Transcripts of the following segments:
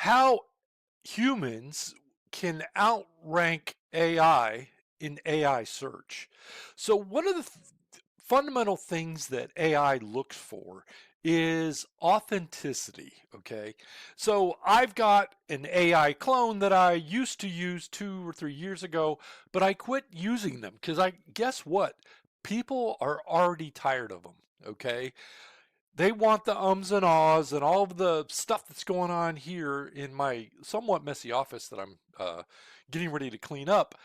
how humans can outrank AI in AI search. So one of the fundamental things that AI looks for is authenticity. Okay. So I've got an AI clone that I used to use 2 or 3 years ago, but I quit using them because I guess what? People are already tired of them. Okay. They want the ums and ahs and all of the stuff that's going on here in my somewhat messy office that I'm getting ready to clean up.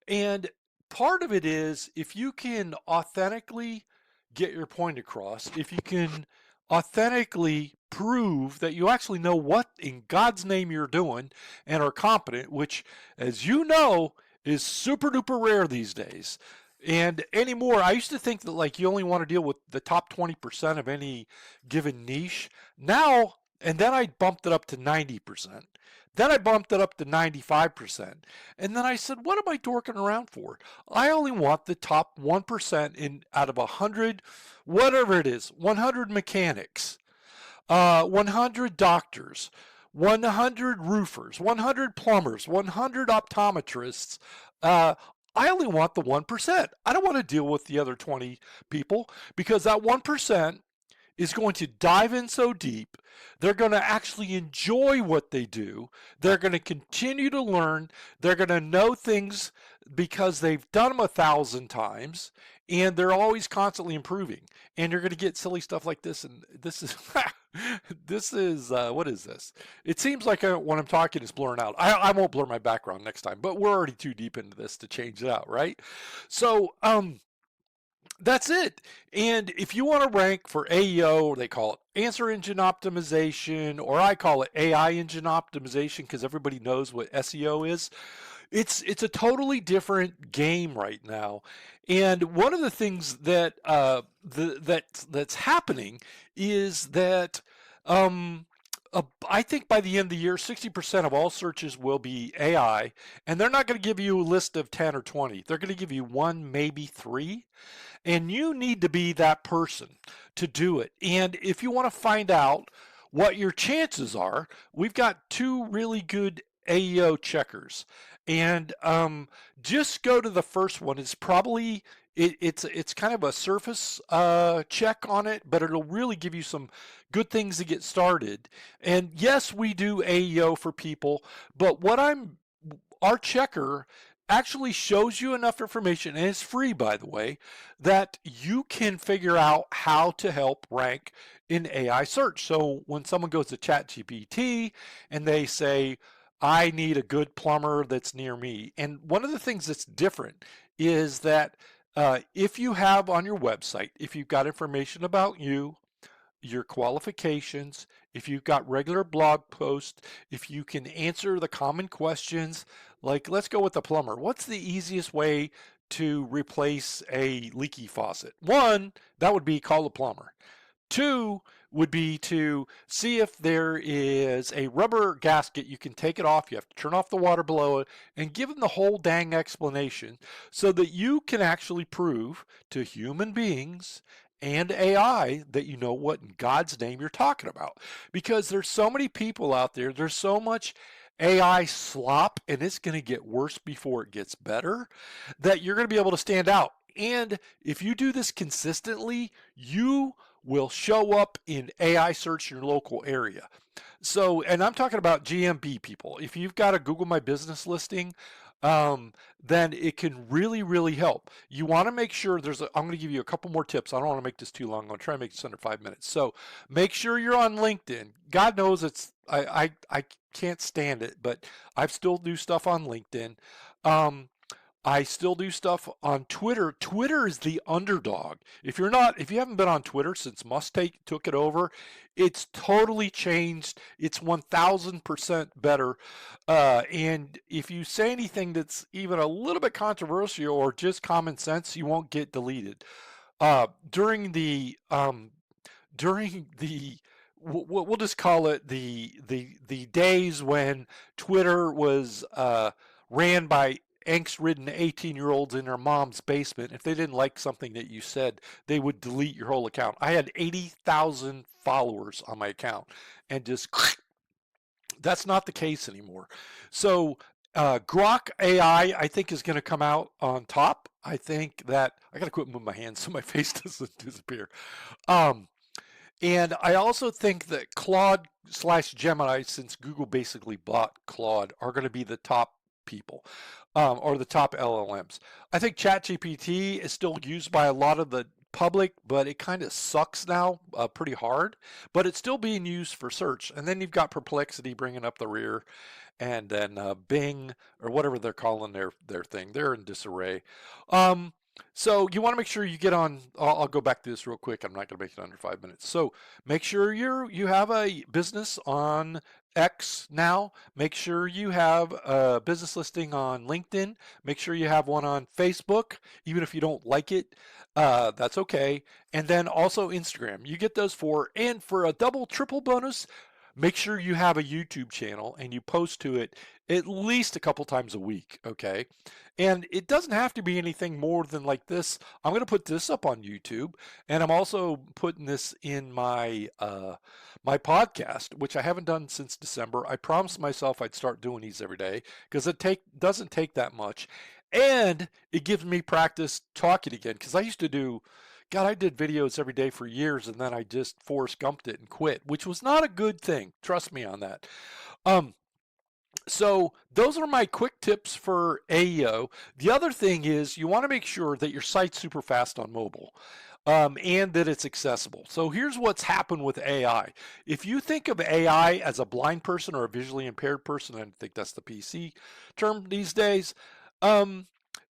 And part of it is if you can authentically get your point across, if you can authentically prove that you actually know what in God's name you're doing and are competent, which, as you know, is super duper rare these days. And anymore, I used to think that like you only want to deal with the top 20% of any given niche. Now, and then I bumped it up to 90%. Then I bumped it up to 95%. And then I said, what am I dorking around for? I only want the top 1% in out of 100, whatever it is, 100 mechanics, 100 doctors, 100 roofers, 100 plumbers, 100 optometrists. Uh, I only want the 1%. I don't want to deal with the other 20 people because that 1% is going to dive in so deep. They're going to actually enjoy what they do. They're going to continue to learn. They're going to know things because they've done them 1,000 times, and they're always constantly improving. And you're going to get silly stuff like this. And this is this is what is this? It seems like when I'm talking, it's blurring out. I won't blur my background next time, but we're already too deep into this to change it out, right? So that's it. And if you want to rank for AEO, they call it answer engine optimization, or I call it AI engine optimization because everybody knows what SEO is. It's a totally different game right now. And one of the things that that's happening is that I think by the end of the year, 60% of all searches will be AI, and they're not going to give you a list of 10 or 20. They're going to give you one, maybe three. And you need to be that person to do it. And if you want to find out what your chances are, we've got two really good AEO checkers. And just go to the first one. It's probably it's kind of a surface check on it, but it'll really give you some good things to get started. And yes, we do AEO for people, but our checker actually shows you enough information, and it's free, by the way, that you can figure out how to help rank in AI search. So when someone goes to ChatGPT and they say, I need a good plumber that's near me. And one of the things that's different is that if you have on your website, if you've got information about you, your qualifications, if you've got regular blog posts, if you can answer the common questions, like let's go with the plumber. What's the easiest way to replace a leaky faucet? One, that would be call a plumber. Two would be to see if there is a rubber gasket. You can take it off. You have to turn off the water below it and give them the whole dang explanation so that you can actually prove to human beings and AI that you know what in God's name you're talking about. Because there's so many people out there, there's so much AI slop, and it's going to get worse before it gets better, that you're going to be able to stand out. And if you do this consistently, you will show up in AI search in your local area. So, and I'm talking about GMB people. If you've got a Google My Business listing, then it can really, really help. You want to make sure I'm going to give you a couple more tips. I don't want to make this too long. I'm going to try and make this under 5 minutes. So make sure you're on LinkedIn. God knows I can't stand it, but I still do stuff on LinkedIn. I still do stuff on Twitter. Twitter is the underdog. If you haven't been on Twitter since took it over, it's totally changed. It's 1,000% better. And if you say anything that's even a little bit controversial or just common sense, you won't get deleted. During the we'll just call it the days when Twitter was ran by angst-ridden 18-year-olds in their mom's basement. If they didn't like something that you said, they would delete your whole account. I had 80,000 followers on my account, and just That's not the case anymore. So Grok AI, I think, is going to come out on top. I think that I got to quit moving my hands so my face doesn't disappear. Um, and I also think that Claude slash Gemini, since Google basically bought Claude, are going to be the top people, or the top LLMs. I think ChatGPT is still used by a lot of the public, but it kind of sucks now, pretty hard. But it's still being used for search. And then you've got Perplexity bringing up the rear, and then Bing or whatever they're calling their thing. They're in disarray. Um, so you want to make sure you get on. I'll go back to this real quick. I'm not going to make it under 5 minutes. So make sure you have a business on X now. Make sure you have a business listing on LinkedIn. Make sure you have one on Facebook, even if you don't like it. That's okay. And then also Instagram. You get those four. And for a double, triple bonus, make sure you have a YouTube channel and you post to it at least a couple times a week, okay? And it doesn't have to be anything more than like this. I'm going to put this up on YouTube, and I'm also putting this in my podcast, which I haven't done since December. I promised myself I'd start doing these every day because it doesn't take that much, and it gives me practice talking again because I used to do. God, I did videos every day for years, and then I just Forrest Gumped it and quit, which was not a good thing. Trust me on that. Um, so those are my quick tips for AEO. The other thing is you want to make sure that your site's super fast on mobile, and that it's accessible. So here's what's happened with AI. If you think of AI as a blind person or a visually impaired person, I think that's the PC term these days, um,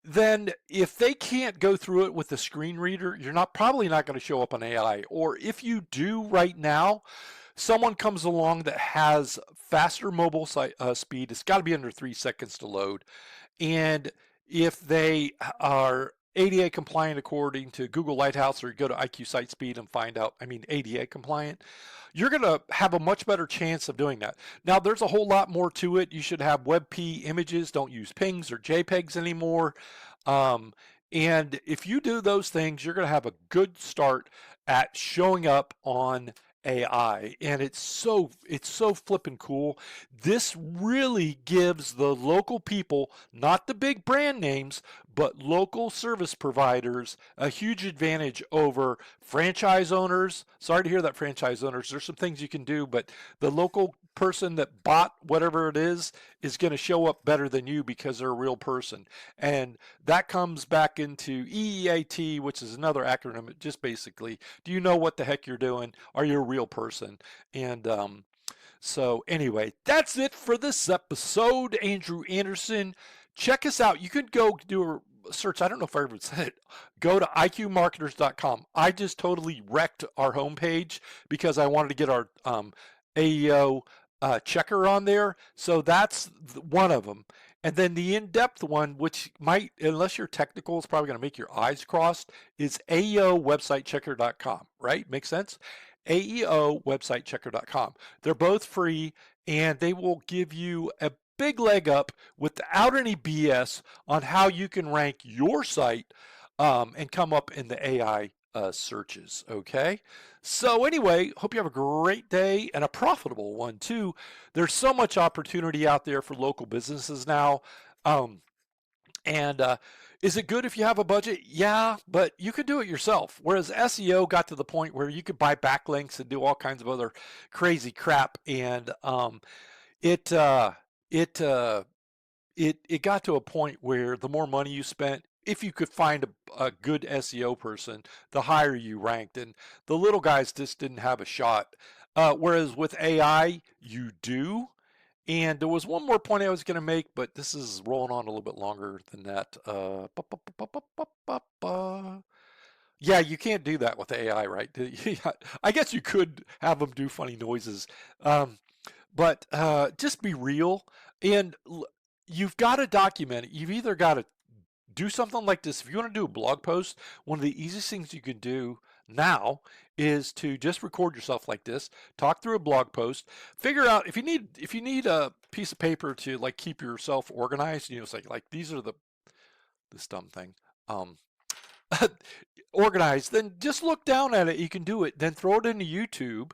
then if they can't go through it with a screen reader, you're probably not going to show up on AI. Or if you do right now, someone comes along that has faster mobile speed. It's got to be under 3 seconds to load. And if they are ADA compliant according to Google Lighthouse, or you go to IQ Site Speed and find out, I mean, ADA compliant, you're going to have a much better chance of doing that. Now, there's a whole lot more to it. You should have WebP images. Don't use PNGs or JPEGs anymore. Um, and if you do those things, you're going to have a good start at showing up on AI, and it's so flippin' cool. This really gives the local people, not the big brand names, but local service providers, a huge advantage over franchise owners. Sorry to hear that, franchise owners. There's some things you can do, but the local person that bought whatever it is going to show up better than you because they're a real person. And that comes back into EEAT, which is another acronym. It just basically, do you know what the heck you're doing? Are you a real person? And so anyway, that's it for this episode. Andrew Anderson. Check us out. You could go do a search. I don't know if I ever said it. Go to iqmarketers.com. I just totally wrecked our homepage because I wanted to get our AEO checker on there. So that's one of them. And then the in-depth one, which might, unless you're technical, it's probably going to make your eyes crossed, is AEOwebsitechecker.com, right? Makes sense? AEOwebsitechecker.com. They're both free, and they will give you a big leg up without any BS on how you can rank your site and come up in the AI searches, okay? So anyway, hope you have a great day and a profitable one too. There's so much opportunity out there for local businesses now. And is it good if you have a budget? Yeah, but you could do it yourself. Whereas SEO got to the point where you could buy backlinks and do all kinds of other crazy crap, and it uh, it uh, it got to a point where the more money you spent, if you could find a good SEO person, the higher you ranked, and the little guys just didn't have a shot. Whereas with AI, you do. And there was one more point I was going to make, but this is rolling on a little bit longer than that. Yeah, you can't do that with AI, right? I guess you could have them do funny noises. But just be real, and you've got to document it. You've either got to do something like this. If you want to do a blog post, one of the easiest things you can do now is to just record yourself like this, talk through a blog post, figure out if you need a piece of paper to like keep yourself organized. You know, it's like these are this dumb thing. Organized, then just look down at it. You can do it. Then throw it into YouTube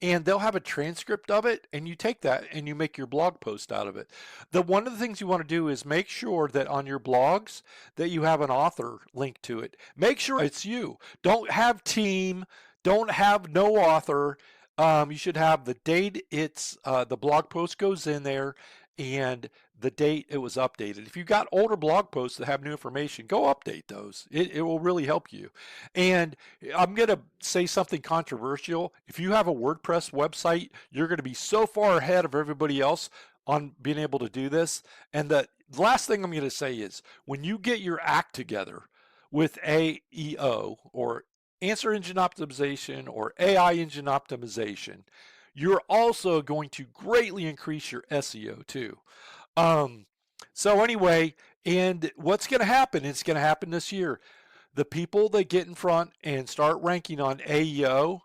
and they'll have a transcript of it, and you take that and you make your blog post out of it. One of the things you want to do is make sure that on your blogs that you have an author link to it. Make sure it's you. Don't have team, don't have no author. You should have the date it's the blog post goes in there, and the date it was updated. If you've got older blog posts that have new information, go update those. It will really help you. And I'm going to say something controversial. If you have a WordPress website, you're going to be so far ahead of everybody else on being able to do this. And the last thing I'm going to say is when you get your act together with AEO, or answer engine optimization, or AI engine optimization, you're also going to greatly increase your SEO too. So anyway, and what's going to happen? It's going to happen this year. The people that get in front and start ranking on AEO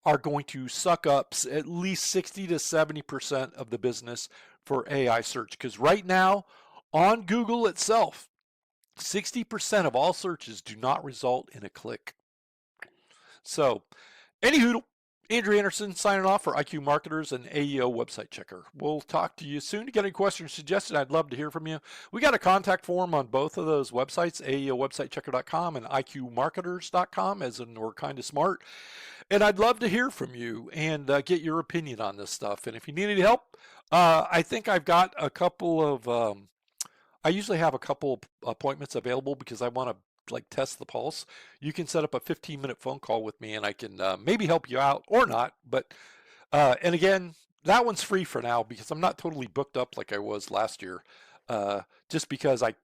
are going to suck up at least 60 to 70% of the business for AI search. Because right now, on Google itself, 60% of all searches do not result in a click. So, anywho, Andrew Anderson signing off for IQ Marketers and AEO Website Checker. We'll talk to you soon. If you get any questions suggested, I'd love to hear from you. We got a contact form on both of those websites, AEOWebsiteChecker.com and IQMarketers.com, as in we're kind of smart. And I'd love to hear from you and get your opinion on this stuff. And if you need any help, I think I've got a couple of, I usually have a couple appointments available because I want to like test the pulse. You can set up a 15-minute phone call with me and I can maybe help you out or not. But and again, that one's free for now because I'm not totally booked up like I was last year, just because I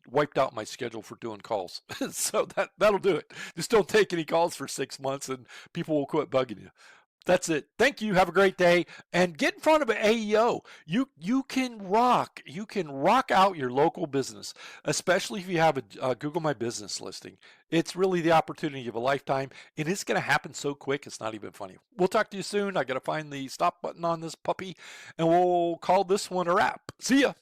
wiped out my schedule for doing calls. So that'll do it. Just don't take any calls for 6 months and people will quit bugging you. That's it. Thank you. Have a great day. And get in front of an AEO. You can rock out your local business, especially if you have a Google My Business listing. It's really the opportunity of a lifetime, and it's going to happen so quick it's not even funny. We'll talk to you soon. I got to find the stop button on this puppy, and we'll call this one a wrap. See ya.